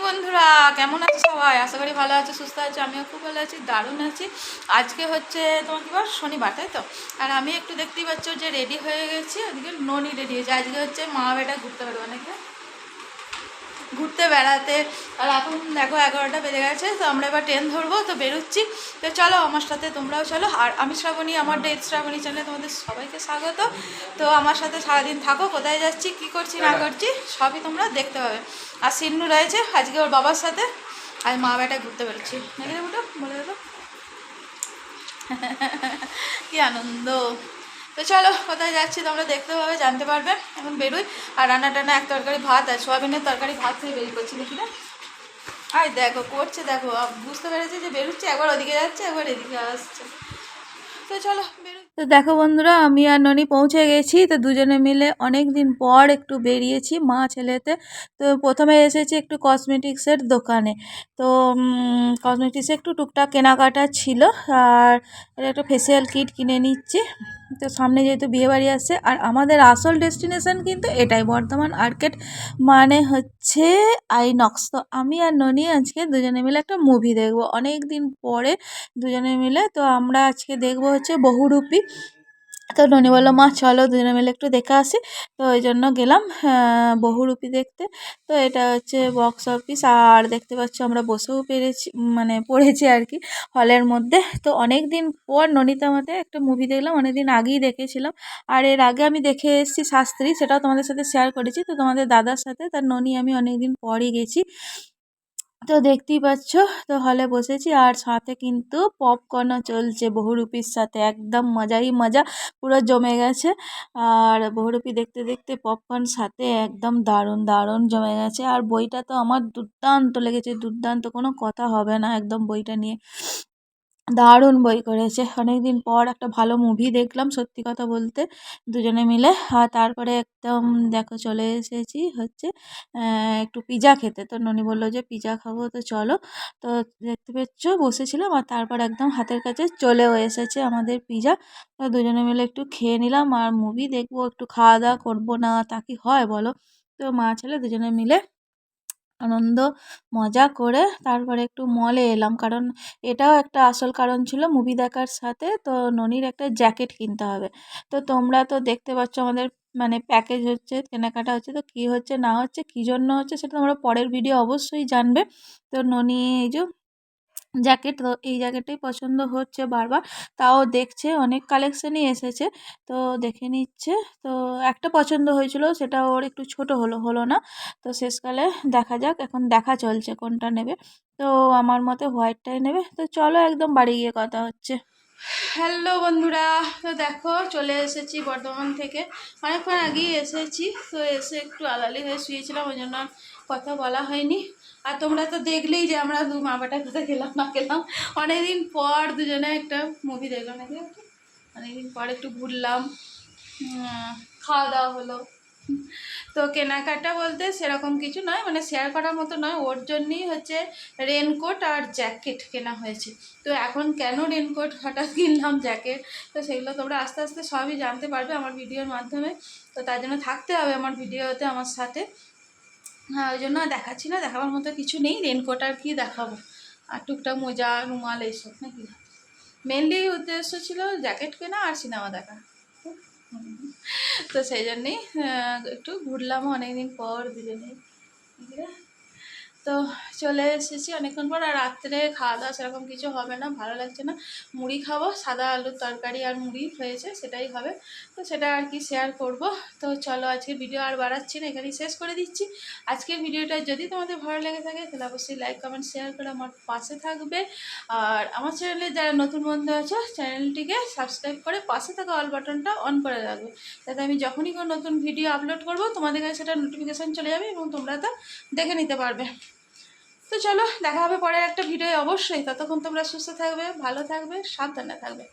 বন্ধুরা, কেমন আছো সবাই? আশা করি ভালো আছো, সুস্থ আছো। আমিও খুব ভালো আছি, দারুণ আছি। আজকে হচ্ছে তোমার কি বার? শনিবার, তাই তো। আর আমি একটু দেখতেই পাচ্ছ যে রেডি হয়ে গেছি। ওদিকে ননি রেডি হয়েছে। আজকে হচ্ছে মা বেটা ঘুরতে পারবো নাকি, ঘুরতে বেড়াতে। আর এখন দেখো 11টা বেজে গেছে, তো আমরা এবার ট্রেন ধরবো, তো বেরোচ্ছি। তো চলো আমার সাথে, তোমরাও চলো। আর আমি শ্রাবণী, আমার ডেট শ্রাবণী চ্যানেলে তোমাদের সবাইকে স্বাগত। তো আমার সাথে সারাদিন থাকো, কোথায় যাচ্ছি, কি করছি না করছি সবই তোমরা দেখতে পাবে। আর সিন্নু রয়েছে আজকে ওর বাবার সাথে, আর মা বেটায় ঘুরতে বেরোচ্ছি নাকি রে ওটা বলে দেবো। কি আনন্দ! তো চলো কোথায় যাচ্ছি তোমরা দেখতে পাবে, জানতে পারবে। এখন বেরোই। আর রান্না টান্না এক তরকারি ভাত আর সোয়াবিনের তরকারি ভাত খেয়ে বেরিয়ে করছি দেখি না। আর দেখো করছে, দেখো বুঝতে পেরেছে যে বেরোচ্ছে, একবার ওদিকে যাচ্ছে একবার এদিকে আসছে। তো চলো বেরোই। তো দেখো বন্ধুরা, আমি আর ননি পৌঁছে গেছি। তো দুজনে মিলে অনেক দিন পর একটু বেরিয়েছি মা ছেলেতে। তো প্রথমে এসেছি একটু কসমেটিক্সের দোকানে। তো কসমেটিক্সে একটু টুকটাক কেনাকাটা ছিল। আর একটা ফেসিয়াল কিট কিনে নিচ্ছি। তো সামনে যেহেতু বিয়েবাড়ি আসছে, আর আমাদের আসল ডেস্টিনেশন কিন্তু এটাই, বর্ধমান আর্কেড, মানে হচ্ছে আইনক্স। তো আমি আর ননি আজকে দুজনে মিলে একটা মুভি দেখবো অনেক দিন পরে দুজনে মিলে। তো আমরা আজকে দেখবো হচ্ছে বহুরূপী। তো ননি বললো মা চলো দুজনে মিলে একটু দেখে আসি। তো ওই জন্য গেলাম বহুরূপী দেখতে। তো এটা হচ্ছে বক্স অফিস, আর দেখতে পাচ্ছ আমরা বসেও পেরেছি, মানে পড়েছি আর কি হলের মধ্যে। তো অনেক দিন পর ননিতার মধ্যে একটা মুভি দেখলাম, অনেক দিন আগেই দেখেছিলাম। আর এর আগে আমি দেখে এসেছি শাস্ত্রী, সেটাও তোমাদের সাথে শেয়ার করেছি। তো তোমাদের দাদার সাথে, তার ননি আমি অনেক দিন পরই গেছি। তো দেখতেই পাচ্ছ, তো হলে বসেছি, আর সাথে কিন্তু পপকর্নও চলছে বহুরূপীর সাথে। একদম মজাই মজা, পুরো জমে গেছে। আর বহুরূপী দেখতে দেখতে পপকর্ন সাথে একদম দারুণ দারুণ জমে গেছে। আর বইটা তো আমার দুর্দান্ত লেগেছে, দুর্দান্ত, কোনো কথা হবে না একদম বইটা নিয়ে। দারুণ বই করেছে। অনেক দিন পর একটা ভালো মুভি দেখলাম সত্যি কথা বলতে দুজনে মিলে। আর তারপরে একদম দেখো চলে এসেছি হচ্ছে একটু পিৎজা খেতে। তো ননি বললো যে পিৎজা খাবো, তো চলো। তো দেখতে পেয়েছ বসেছিলাম, আর তারপর একদম হাতের কাছে চলেও এসেছে আমাদের পিৎজা। তো দুজনে মিলে একটু খেয়ে নিলাম। আর মুভি দেখবো, একটু খাওয়া দাওয়া করবো না, তা কি হয় বলো? তো মা ছেলে দুজনে মিলে আনন্দ মজা করে তারপরে একটু মলে এলাম, কারণ এটাও একটা আসল কারণ ছিল মুভি দেখার সাথে। তো ননির একটা জ্যাকেট কিনতে হবে। তো তোমরা তো দেখতে পাচ্ছ আমাদের মানে প্যাকেজ হচ্ছে, কেনাকাটা হচ্ছে। তো কী হচ্ছে না হচ্ছে, কী জন্য হচ্ছে, সেটা তোমরা পরের ভিডিও অবশ্যই জানবে। তো ননি এই যে জ্যাকেট, তো এই জ্যাকেটটাই পছন্দ হচ্ছে বারবার, তাও দেখছে, অনেক কালেকশানই এসেছে, তো দেখে নিচ্ছে। তো একটা পছন্দ হয়েছিল, সেটা ওর একটু ছোট হলো না। তো শেষকালে দেখা যাক, এখন দেখা চলছে কোনটা নেবে। তো আমার মতে হোয়াইটটাই নেবে। তো চলো একদম বাড়ি গিয়ে কথা হচ্ছে। হ্যালো বন্ধুরা, তো দেখো চলে এসেছি বর্ধমান থেকে, অনেকক্ষণ আগেই এসেছি। তো এসে একটু আলালি হয়ে শুয়েছিলাম, ওই জন্য আর কথা বলা হয়নি। আর তোমরা তো দেখলেই যে আমরা মা বেটা কোথায় গেলাম না গেলাম। অনেকদিন পর দুজনে একটা মুভি দেখলাম নাকি, অনেকদিন পর একটু ঘুরলাম, খাওয়া দাওয়া হলো। তো কেনাকাটা বলতে সেরকম কিছু নয়, মানে শেয়ার করার মতো নয়। ওর জন্যই হচ্ছে রেনকোট আর জ্যাকেট কেনা হয়েছে। তো এখন কেন রেনকোট হঠাৎ কিনলাম জ্যাকেট, তো সেগুলো তোমরা আস্তে আস্তে সবই জানতে পারবে আমার ভিডিওর মাধ্যমে। তো তার জন্য থাকতে হবে আমার ভিডিওতে আমার সাথে। হ্যাঁ, ওই জন্য দেখাচ্ছি না, দেখাবার মতো কিছু নেই। রেনকোট আর কি দেখাবো, আর টুকটাক মোজা রুমাল এইসব নাকি। মেনলি উদ্দেশ্য ছিল জ্যাকেট কেনা আর সিনেমা দেখা। তো সেই জন্যেই একটু ঘুরলাম অনেকদিন পর দুজনে। তো চলে এসেছি অনেকক্ষণ পর। আর রাত্রে খাওয়া দাওয়া সেরকম কিছু হবে না, ভালো লাগছে না। মুড়ি খাবো, সাদা আলুর তরকারি আর মুড়ি হয়েছে, সেটাই হবে। তো সেটা আর কি শেয়ার করব। তো চলো আজকে ভিডিও আর বাড়াচ্ছি না, এখানেই শেষ করে দিচ্ছি। আজকের ভিডিওটা যদি তোমাদের ভালো লেগে থাকে তাহলে অবশ্যই লাইক কমেন্ট শেয়ার করে আমার পাশে থাকবে। আর আমার চ্যানেলে যারা নতুন বন্ধু আছো, চ্যানেলটিকে সাবস্ক্রাইব করে পাশে থাকা অল বাটনটা অন করে রাখবে, যাতে আমি যখনই কোনো নতুন ভিডিও আপলোড করব তোমাদের কাছে সেটা নোটিফিকেশান চলে যাবে এবং তোমরা তা দেখে নিতে পারবে। তো চলো দেখা হবে পরের একটা ভিডিও অবশ্যই। ততক্ষণ তোমরা সুস্থ থাকবে, ভালো থাকবে, সাবধানে থাকবে।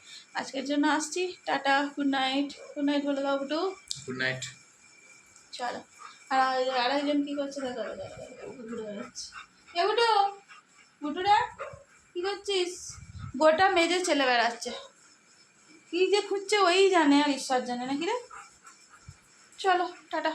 আজকের জন্য আসছি, tata, good night. Good night বলে দাও বুটু। Good night. চলো। আর আরেকজন কী করছে দেখো, ঘুরে বেড়াচ্ছে। এ বুটু, বুটুরা কী করছিস? গোটা মেজে ছেলে বেড়াচ্ছে, কী যে খুঁজছে ওই জানে, আর ঈশ্বর জানে নাকি রে। চলো টাটা।